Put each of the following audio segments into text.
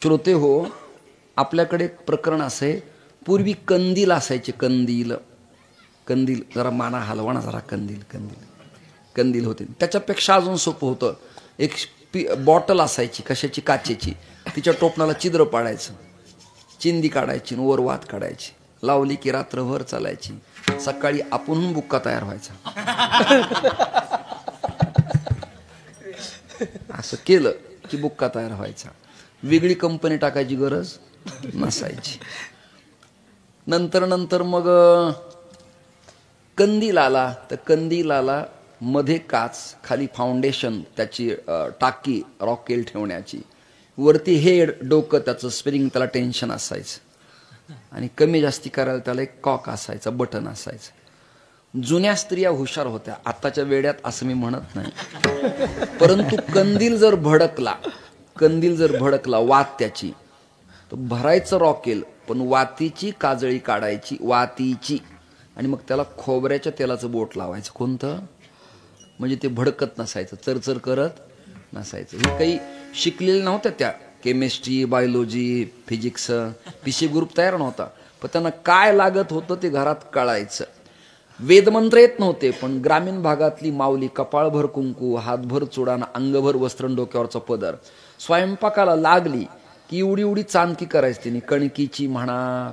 श्रोते हो, आपल्याकडे एक प्रकरण असे, पूर्वी कंदील असायचे. कंदील कंदील जरा माना हलवा ना जरा. कंदील कंदील कंदील होते. त्याच्यापेक्षा अजून सोपं होतं. एक बॉटल असायची, कशाची, काचेची. तिच्या टोपणाला छिद्र पाडायचं, चिंदी काढायची, वर वात काढायची, लावली की रात्रभर चालायची. सकाळी आपण बुक्का तयार व्हायचा. असं केलं की बुक्का तयार व्हायचा. वेगळी कंपनी टाकायची गरज नसायची. नंतर नंतर मग कंदील आला. तर कंदील आला, मध्ये काच, खाली फाउंडेशन, त्याची टाकी रॉकेल ठेवण्याची, वरती हेड, डोकं त्याचं स्प्रिंग, त्याला टेन्शन असायचं, आणि कमी जास्ती करायला त्याला एक कॉक असायचं, बटन असायचं. जुन्या स्त्रिया हुशार होत्या, आताच्या वेड्यात असं मी म्हणत नाही. परंतु कंदील जर भडकला, वात त्याची, तर भरायचं रॉकेल, पण वातीची काजळी काढायची, वातीची, आणि मग त्याला खोबऱ्याच्या तेलाचं बोट लावायचं. कोणतं? म्हणजे ते भडकत नसायचं, चरचर करत नसायचं. हे काही शिकलेले नव्हत्या त्या. Chemistry, biology, physics, PC group तयार नव्हता. पण त्यांना काय लागत होतं ते घरात कळायचं. वेदमंत्र येत नव्हते, पण ग्रामीण भागातली माऊली कपाळभर कुंकू, हातभर चुडाना, अंगभर वस्त्र, डोक्यावरचा पदर, स्वयंपाकाला लागली की एवढी एवढी चांदकी करायची तिने. कणकीची म्हणा,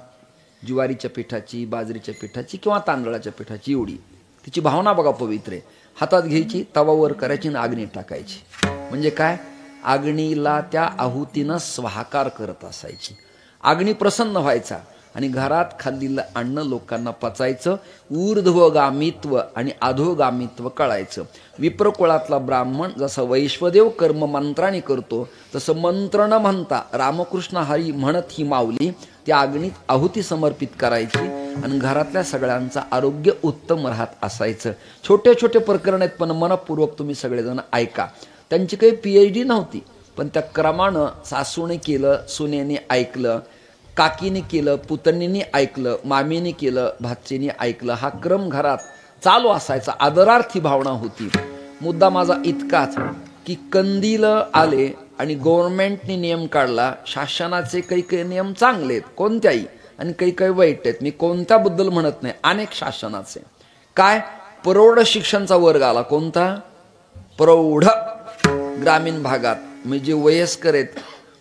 ज्वारीच्या पिठाची, बाजरीच्या पिठाची किंवा तांदळाच्या पिठाची, एवढी तिची भावना बघा पवित्र आहे. हातात घ्यायची, तवावर करायची आणि अग्नीत टाकायची. म्हणजे काय? अग्नीला त्या आहुतीनं स्वाहाकार करत असायची. अग्नी प्रसन्न व्हायचा आणि घरात खाल्लेलं अन्न लोकांना पचायचं. ऊर्ध्वगामित्व आणि अधोगामित्व कळायचं. विप्रकुळातला ब्राह्मण जसा वैश्वदेव कर्म मंत्राने करतो, तसं मंत्र न म्हणता रामकृष्ण हरी म्हणत ही माऊली त्या अग्नीत आहुती समर्पित करायची आणि घरातल्या सगळ्यांचं आरोग्य उत्तम राहत असायचं. छोटे छोटे प्रकरण आहेत, पण मनपूर्वक तुम्ही सगळेजण ऐका. त्यांची काही PhD नव्हती, पण त्या क्रमानं सासूने केलं, सुनेने ऐकलं, काकीने केलं, पुतणीने ऐकलं, मामीने केलं, भाचीने ऐकलं. हा क्रम घरात चालू असायचा. आदरार्थी भावना होती. मुद्दा माझा इतकाच की कंदील आले आणि गव्हर्नमेंटने नियम काढला. शासनाचे काही काही नियम चांगले आहेत कोणत्याही, आणि काही काही वाईट आहेत. मी कोणत्याबद्दल म्हणत नाही, अनेक शासनाचे. काय? प्रौढ शिक्षणचा वर्ग आला. कोणता? प्रौढ. ग्रामीण भागात म्हणजे जे वयस्कर आहेत,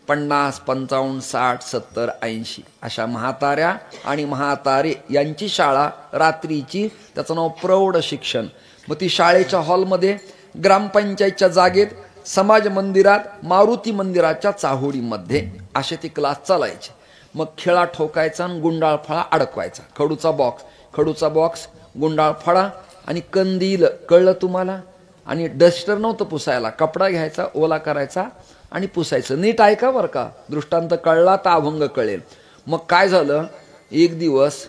50, 55, 60, 70, 80 अशा म्हाताऱ्या आणि म्हातारे यांची शाळा रात्रीची, त्याचं नाव प्रौढ शिक्षण. मग ती शाळेच्या हॉलमध्ये, ग्रामपंचायतच्या जागेत, समाज मंदिरात, मारुती मंदिराच्या चाहोडीमध्ये असे ते क्लास चालायचे. मग खेळा ठोकायचा आणि गुंडाळ फळा अडकवायचा. खडूचा बॉक्स, गुंडाळ फळा आणि कंदील. कळलं तुम्हाला? आणि डस्टर नव्हतं पुसायला, कपडा घ्यायचा, ओला करायचा आणि पुसायचं. नीट ऐका बरं का, दृष्टांत कळला तर अभंग कळेल. मग काय झालं, एक दिवस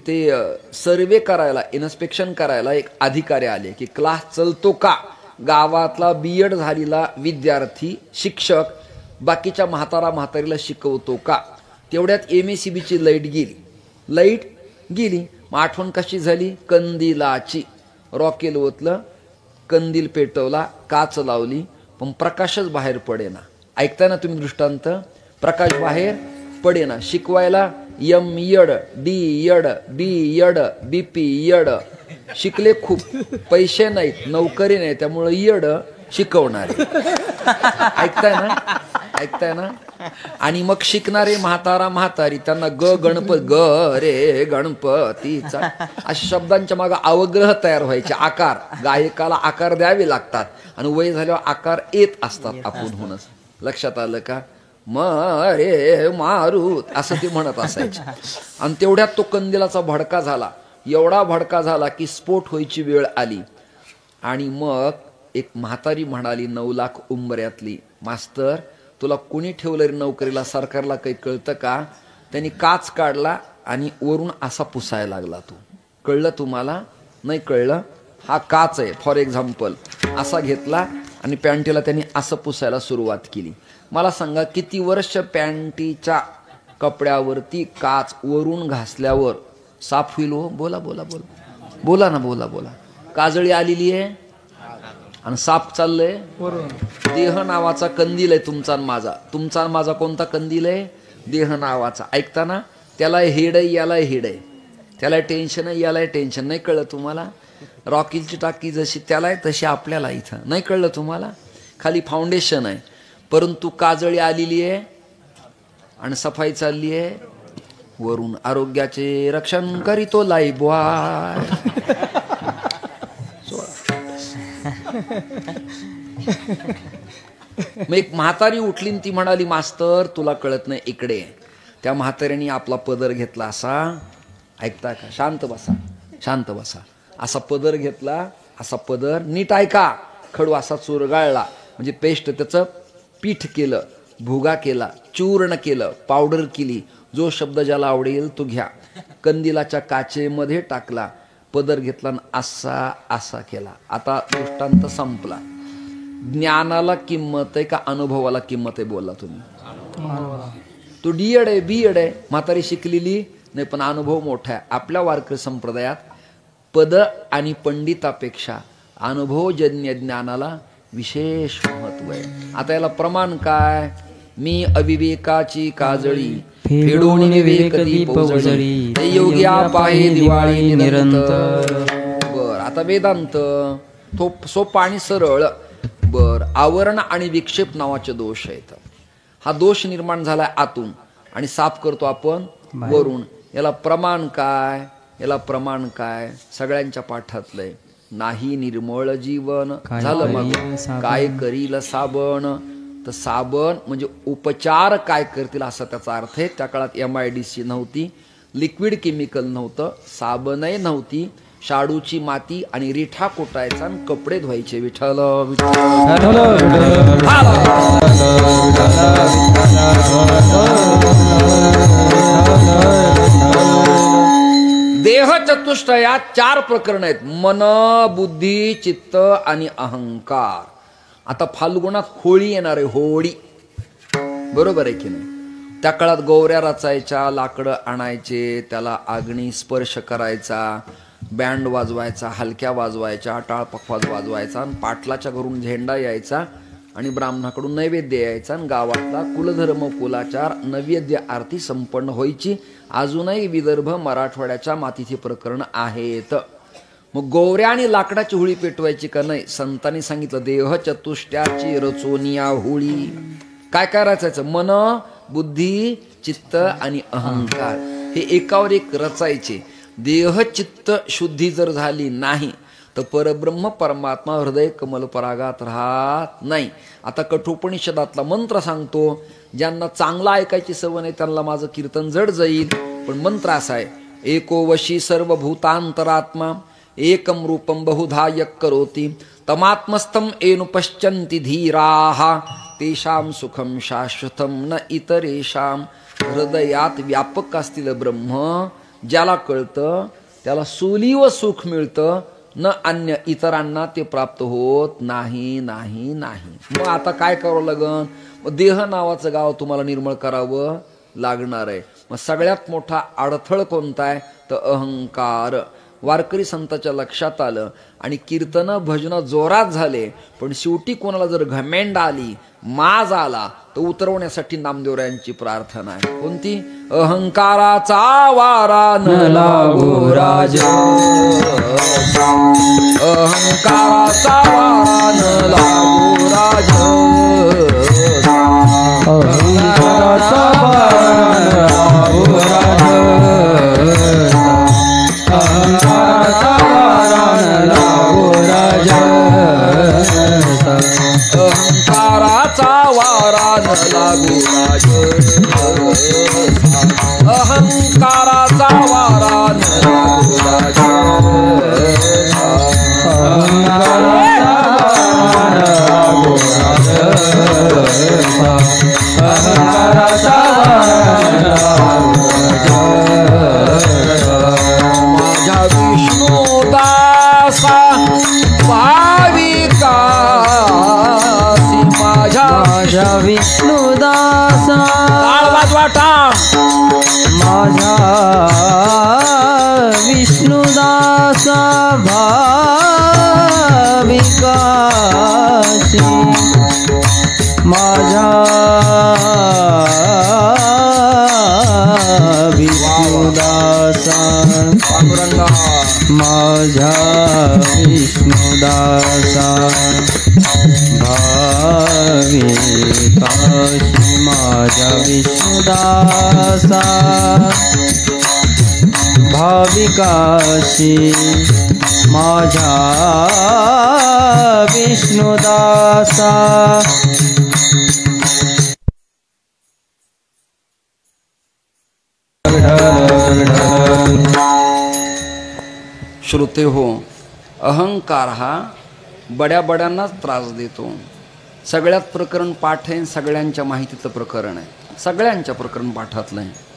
ते सर्वे करायला, इन्स्पेक्शन करायला एक अधिकारी आले की क्लास चलतो का. गावातला BEd झालेला विद्यार्थी, शिक्षक बाकीच्या म्हातारीला शिकवतो का. तेवढ्यात MACBची लाईट गेली. मग आठवण कशी झाली? कंदिलाची. रॉकेल ओतलं, कंदील पेटवला, काच लावली, पण प्रकाशच बाहेर पडेना. ऐकताय ना तुम्ही दृष्टांत? प्रकाश बाहेर पडेना. शिकवायला MEd, DEd, BEd, BPEd. शिकले खूप, पैसे नाहीत, नोकरी नाही, त्यामुळे येड शिकवणारे. ऐकताय ना? आणि मग शिकणारे म्हातारी, त्यांना ग रे गणपतीचा अशा शब्दांच्या मागे अवग्रह तयार व्हायचे. आकार, गायकाला आकार द्यावे लागतात आणि वय झाल्यावर आकार येत असतात आपण होणच. लक्षात आलं का? रे मारुत असं ते म्हणत असायचे. आणि तेवढ्यात तो कंदिलाचा भडका झाला. एवढा भडका झाला की स्फोट व्हायची वेळ आली. आणि मग एक म्हातारी म्हणाली, 9 लाख उंबऱ्यातली, मास्तर तुला कुणी ठेवलं रे नोकरीला, सरकारला काही कळतं का? त्यांनी काच काढला आणि वरून असा पुसायला लागला. तो कळलं तुम्हाला? नाही कळलं? हा काच आहे. फॉर एक्झाम्पल असा घेतला आणि पॅन्टीला त्यांनी असं पुसायला सुरुवात केली. मला सांगा किती वर्ष पॅन्टीच्या कपड्यावरती काच वरून घासल्यावर साफ होईल हो? बोला. काजळी आलेली आहे. आणि साप चाललंय वरून. देह नावाचा कंदील आहे तुमचा आणि माझा. तुमचा आणि माझा कोणता कंदील आहे? देह नावाचा. ऐकताना त्याला हेड आहे, याला हेड आहे. त्याला टेन्शन आहे, याला टेन्शन. नाही कळलं तुम्हाला? रॉकेलची टाकी जशी त्याला आहे तशी आपल्याला इथं. नाही कळलं तुम्हाला? खाली फाउंडेशन आहे, परंतु काजळी आलेली आहे आणि सफाई चालली आहे वरून. आरोग्याचे रक्षण करीतो लाईबॉय. मग एक म्हातारी उठली ती म्हणाली, मास्तर तुला कळत नाही, इकडे. त्या म्हाताऱ्याने आपला पदर घेतला असा. ऐकता का? शांत बसा, शांत बसा. असा पदर घेतला, असा पदर. नीट ऐका. खडू असा चुरगाळला, म्हणजे पेस्ट, त्याचं पीठ केलं, भुगा केला, चूर्ण केलं, पावडर केली. जो शब्द ज्याला आवडेल तो घ्या. कंदिलाच्या काचेमध्ये टाकला, पदर घेतला, असा असा केला. आता दृष्टांत संपला. ज्ञानाला किंमत आहे का अनुभवाला किंमत आहे? बोला तुम्ही. तो डीएड आहे, बीएड आहे, म्हातारी शिकलेली नाही, पण अनुभव मोठा आहे. आपल्या वारकरी संप्रदायात पद आणि पंडितापेक्षा अनुभवजन्य ज्ञानाला विशेष महत्व आहे. आता याला प्रमाण काय? मी अविवेकाची काजळी फेडून विवेक दीप उजळी, योग्या पाहे दिवाळी निरंतर. बर, आता वेदांत तो सोपा आणि सरळ. बर, आवरण आणि विक्षेप नावाचे दोष आहेत. हा दोष निर्माण झालाय आतून आणि साफ करतो आपण वरून. याला प्रमाण काय? याला प्रमाण काय? सगळ्यांच्या पाठातलंय. नाही निर्मळ जीवन झालं मग काय करील साबण. तर साबण म्हणजे उपचार काय करतील असा त्याचा अर्थ आहे. त्या काळात MIDC नव्हती, लिक्विड केमिकल नव्हतं, साबणही नव्हती. शाडूची माती आणि रिठा कोटायचा आणि कपडे धुवायचे. विठ्ठल देह चतुष्टयात 4 प्रकरण आहेत. मन, बुद्धी, चित्त आणि अहंकार. आता फाल्गुनात होळी येणार आहे, होळी. बरोबर आहे की नाही? त्या काळात गौऱ्या रचायच्या, लाकडं आणायचे, त्याला अग्नी स्पर्श करायचा, बँड वाजवायचा, हलक्या वाजवायच्या, टाळपखवाज वाजवायचा, आणि पाटलाच्या घरून झेंडा यायचा आणि ब्राह्मणाकडून नैवेद्य यायचा आणि गावातला कुलधर्म कुलाचार नैवेद्य आरती संपन्न व्हायची. अजूनही विदर्भ मराठवाड्याच्या मातीचे प्रकरण आहेत. मग गौऱ्या आणि लाकडाची होळी पेटवायची का नाही? संतांनी सांगितलं देह चतुष्ट्याची रचोनिया होळी. काय काय रचायचं? मन, बुद्धी, चित्त आणि अहंकार हे एकावर एक रचायचे. देह चित्त शुद्धी जर झाली नाही तर परब्रह्म परमात्मा हृदय कमल परागात राहत नाही. आता कठोपनिषदातला मंत्र सांगतो. ज्यांना चांगला ऐकायची सवय नाही त्यांना माझं कीर्तन जड जाईल, पण मंत्र असा आहे. एको वशी सर्वभूतांतरात्मा एकम रूपम बहुधा यक करोति तमात्मस्थम एनु पश्चन्ति धीराः तेषां सुखम शाश्वतम न इतरेषां. हृदयात व्यापक असतील ब्रह्म ज्याला कळतं त्याला सोलीव सुख मिळतं, न अन्य इतरांना ते प्राप्त होत नाही नाही नाही. मग आता काय करावं लागन? देह नावाचं गाव तुम्हाला निर्मळ करावं लागणार आहे. मग सगळ्यात मोठा अडथळ कोणता आहे? तर अहंकार. वारकरी संताच्या लक्षात आलं आणि कीर्तन भजन जोरात झाले, पण शेवटी कोणाला जर घमेंड आली, माज आला, तर उतरवण्यासाठी नामदेवरायांची प्रार्थना आहे. कोणती? अहंकाराचा वारा न लागो राजा, अहंकाराचा वारा न लागो राजा, अहंकाराचा वारा न लागो राजा, अहंकाराचा वारा न लागो राजा, अहंकाराचा वारा न लागो राजा, अहंकाराचा वारा न लागो राजा, अहंकाराचा वारा न लागो राजा, अहंकाराचा वारा न लागो राजा. माझ्या विष्णुदासा भाविका, माझ्या विष्णुदासा वाटा, माझ्या विष्णुदासा भाविका माझ्या विष्णुदासा माझ्या विष्णुदासा भाविकाशी माझ्या विष्णुदासा भाविकाशी माझ्या विष्णुदासा श्रोते हो, अहंकार हा बड्या बड्यांनाच त्रास देतो. सगळ्यात प्रकरण पाठ आहे, सगळ्यांच्या माहितीचं प्रकरण आहे, सगळ्यांच्या प्रकरण पाठातलं आहे.